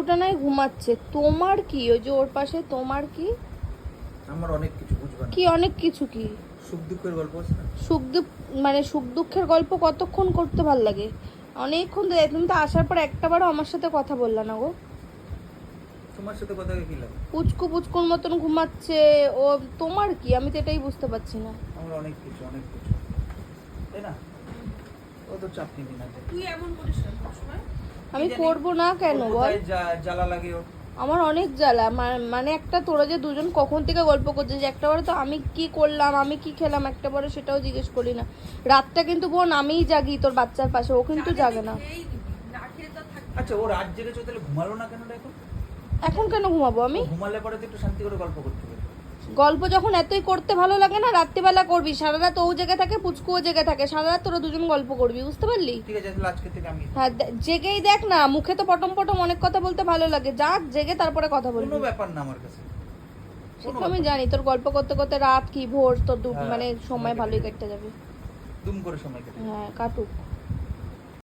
পুচকুটা নাই ঘুমাচ্ছে, তোমার কি? ওই যে ওর পাশে তোমার কি? আমার অনেক কিছু বুঝবা না। কি অনেক কিছু? কি সুখ দুঃখের গল্প আছে না? সুখ দুঃখ মানে সুখ দুঃখের গল্প কতক্ষণ করতে ভাল লাগে? অনেকক্ষণ ধরে। তুমি তো আসার পর একটাবারও আমার সাথে কথা বললা না গো। তোমার সাথে কথা কি লাগে? পুচকু পুচকুর মতন ঘুমাচ্ছে ও, তোমার কি? আমি তো এটাই বুঝতে পারছি না। আমার অনেক কিছু, তাই না? ও তো চাপ নিবি না। তুই এমন করিস না সবসময়। আমি করব না কেন ওর বল? কোথায় জ্বালা লাগে ওর? আমার অনেক জ্বালা। মানে একটা তোরা যে দুজন কখন থেকে গল্প করছিস, একটাবারে তো আমি কি করলাম, আমি কি খেলাম একটাবারে সেটাও জিজ্ঞেস করি না। রাতটা কিন্তু বোন আমিই জাগি তোর বাচ্চার পাশে, ও কিন্তু জাগে না। খেয়েই দিবি, না খেয়ে তো থাকবি। আচ্ছা, ও রাত জেগেছে, তাহলে ঘুমালো না কেন এখন? এখন কেন ঘুমাবো আমি? ও ঘুমালে পরে তো একটু শান্তি করে গল্প করতে হবে। গল্প যখন এতই করতে ভালো লাগে না, রাত্রিবেলা করবি। সারা রাত ও জেগে থাকে, পুচকুও জেগে থাকে, সারা রাত তোরা দুজন গল্প করবি, বুঝতে পারলি? ঠিক আছে, তাহলে আজকে থেকে আমি হ্যাঁ, জেগেই দেখ না, মুখে তো পটম পটম অনেক কথা বলতে ভালো লাগে, যাক জেগে তারপরে কথা বলবি। কোনো ব্যাপার না আমার কাছে। সে তো আমি জানি, তোর গল্প করতে করতে রাত কি ভোর তোর হ্যাঁ, মানে সময় সময় ভালোই কেটে কেটে যাবে। দুম করে সময় কেটে। হ্যাঁ, কাটুক।